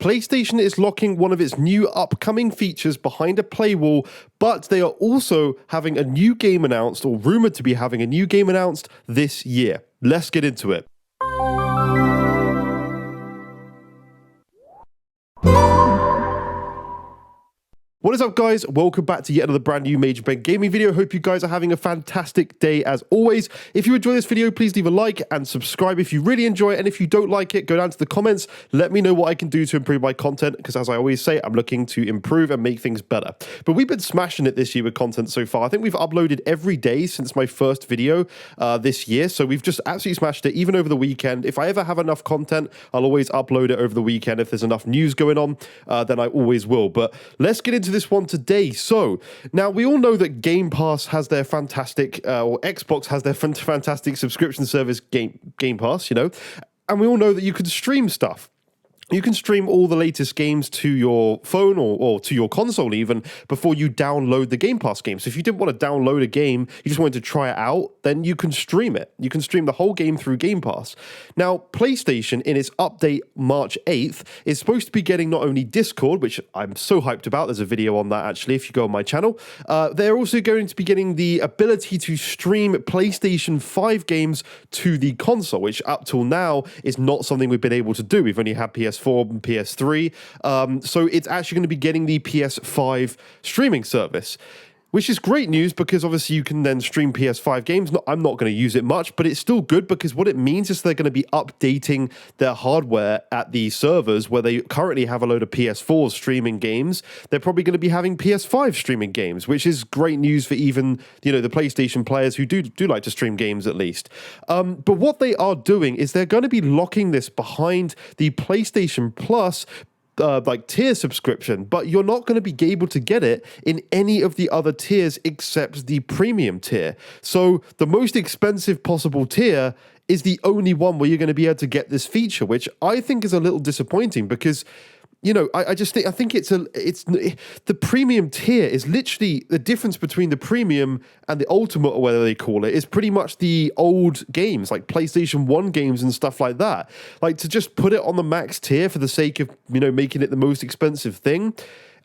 PlayStation is locking one of its new upcoming features behind a paywall, but they are also having a new game announced, or rumored to be having a new game announced this year. Let's get into it. What is up, guys? Welcome back to yet another brand new Major Ben Gaming video. Hope you guys are having a fantastic day as always. If you enjoy this video, please leave a like and subscribe if you really enjoy it. And if you don't like it, go down to the comments. Let me know what I can do to improve my content, because as I always say, I'm looking to improve and make things better. But we've been smashing it this year with content so far. I think we've uploaded every day since my first video this year. So we've just absolutely smashed it, even over the weekend. If I ever have enough content, I'll always upload it over the weekend. If there's enough news going on, then I always will. But let's get into this one today. So now we all know that Game Pass has their fantastic, or Xbox has their fantastic subscription service, Game Pass, you know, and we all know that you can stream stuff. You can stream all the latest games to your phone or to your console even before you download the Game Pass game. So if you didn't want to download a game, you just wanted to try it out, then you can stream it. You can stream the whole game through Game Pass. Now, PlayStation, in its update March 8th, is supposed to be getting not only Discord, which I'm so hyped about. There's a video on that, actually, if you go on my channel. They're also going to be getting the ability to stream PlayStation 5 games to the console, which up till now is not something we've been able to do. We've only had PS4 and PS3. So it's actually going to be getting the PS5 streaming service, which is great news because obviously you can then stream PS5 games. I'm not going to use it much, but it's still good because what it means is they're going to be updating their hardware at the servers where they currently have a load of PS4 streaming games. They're probably going to be having PS5 streaming games, which is great news for even, you know, the PlayStation players who do like to stream games at least. But what they are doing is they're going to be locking this behind the PlayStation Plus like tier subscription, but you're not going to be able to get it in any of the other tiers except the premium tier. So the most expensive possible tier is the only one where you're going to be able to get this feature, which I think is a little disappointing because, you know, I think it's the premium tier is literally the difference between the premium and the ultimate, or whatever they call it, is pretty much the old games like PlayStation 1 games and stuff like that. Like, to just put it on the max tier for the sake of, you know, making it the most expensive thing,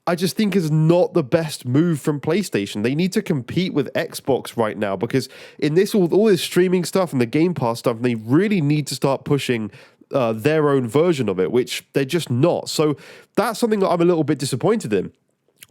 I just think is not the best move from PlayStation. They need to compete with Xbox right now because in this all this streaming stuff and the Game Pass stuff, they really need to start pushing their own version of it, which they're just not. So that's something that I'm a little bit disappointed in.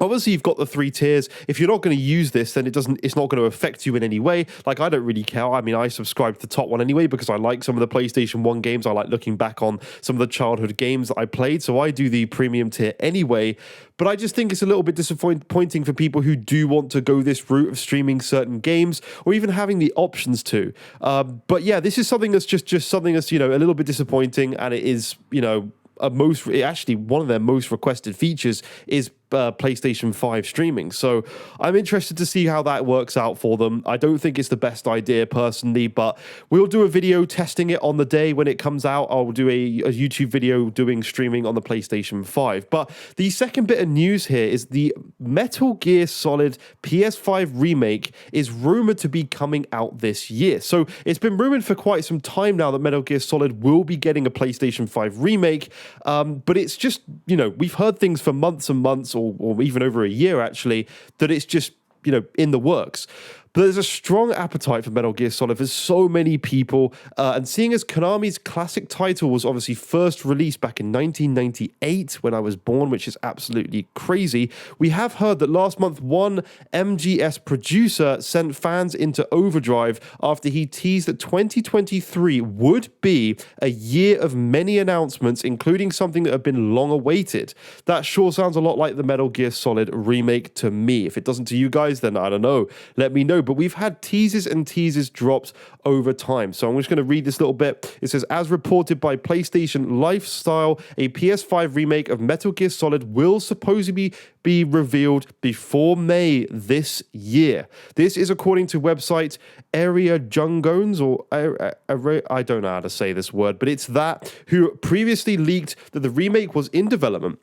Obviously, you've got the 3 tiers. If you're not going to use this, then it's not going to affect you in any way. Like, I don't really care. I mean, I subscribe to the top one anyway because I like some of the PlayStation 1 games. I like looking back on some of the childhood games that I played, so I do the premium tier anyway. But I just think it's a little bit disappointing for people who do want to go this route of streaming certain games or even having the options to. But yeah, this is something that's just something that's, you know, a little bit disappointing, and it is, you know, actually one of their most requested features is PlayStation 5 streaming. So I'm interested to see how that works out for them. I don't think it's the best idea personally, but we'll do a video testing it on the day when it comes out. I'll do a YouTube video doing streaming on the PlayStation 5. But the second bit of news here is the Metal Gear Solid PS5 remake is rumored to be coming out this year. So it's been rumored for quite some time now that Metal Gear Solid will be getting a PlayStation 5 remake, but it's just, you know, we've heard things for months and months, or even over a year actually, that it's just, you know, in the works. But there's a strong appetite for Metal Gear Solid for so many people, and seeing as Konami's classic title was obviously first released back in 1998 when I was born, which is absolutely crazy, we have heard that last month one MGS producer sent fans into overdrive after he teased that 2023 would be a year of many announcements, including something that had been long awaited. That sure sounds a lot like the Metal Gear Solid remake to me. If it doesn't to you guys, then I don't know. Let me know. But we've had teasers and teasers dropped over time. So I'm just going to read this little bit. It says, as reported by PlayStation Lifestyle, a PS5 remake of Metal Gear Solid will supposedly be revealed before May this year. This is according to website Area Jungones, or I don't know how to say this word, but it's that, who previously leaked that the remake was in development.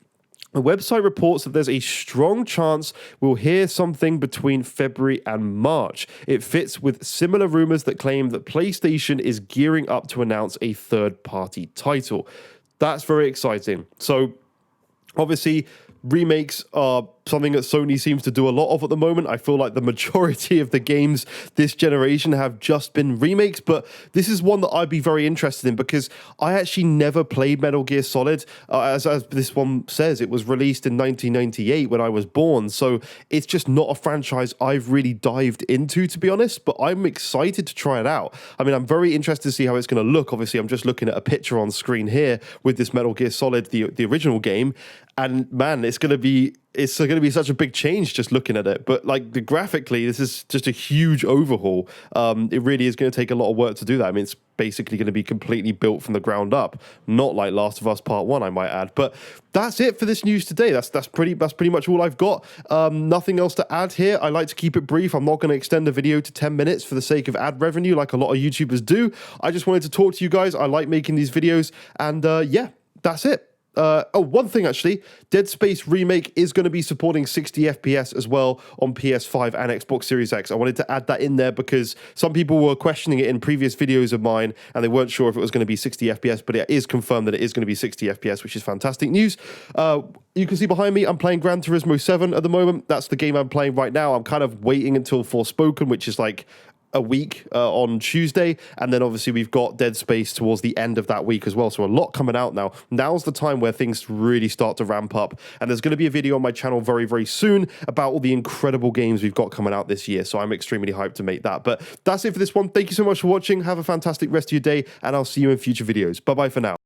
The website reports that there's a strong chance we'll hear something between February and March. It fits with similar rumors that claim that PlayStation is gearing up to announce a third-party title. That's very exciting. So Obviously, remakes are something that Sony seems to do a lot of at the moment. I feel like the majority of the games this generation have just been remakes, but this is one that I'd be very interested in because I actually never played Metal Gear Solid. As this one says, it was released in 1998 when I was born, so it's just not a franchise I've really dived into, to be honest, but I'm excited to try it out. I mean, I'm very interested to see how it's going to look. Obviously, I'm just looking at a picture on screen here with this Metal Gear Solid, the original game, and man, it's going to be such a big change just looking at it. But like graphically, this is just a huge overhaul. It really is going to take a lot of work to do that. I mean, it's basically going to be completely built from the ground up, not like Last of Us Part 1, I might add. But that's it for this news today. That's pretty much all I've got. Nothing else to add here. I like to keep it brief. I'm not going to extend the video to 10 minutes for the sake of ad revenue like a lot of YouTubers do. I just wanted to talk to you guys. I like making these videos, and yeah, that's it. One thing actually, Dead Space Remake is going to be supporting 60 FPS as well on PS5 and Xbox Series X. I wanted to add that in there because some people were questioning it in previous videos of mine and they weren't sure if it was going to be 60 FPS, but it is confirmed that it is going to be 60 FPS, which is fantastic news. You can see behind me, I'm playing Gran Turismo 7 at the moment. That's the game I'm playing right now. I'm kind of waiting until Forspoken, which is like a week on Tuesday, and then obviously we've got Dead Space towards the end of that week as well, so a lot coming out now. Now's the time where things really start to ramp up, and there's going to be a video on my channel very, very soon about all the incredible games we've got coming out this year, so I'm extremely hyped to make that. But that's it for this one. Thank you so much for watching. Have a fantastic rest of your day, and I'll see you in future videos. Bye-bye for now.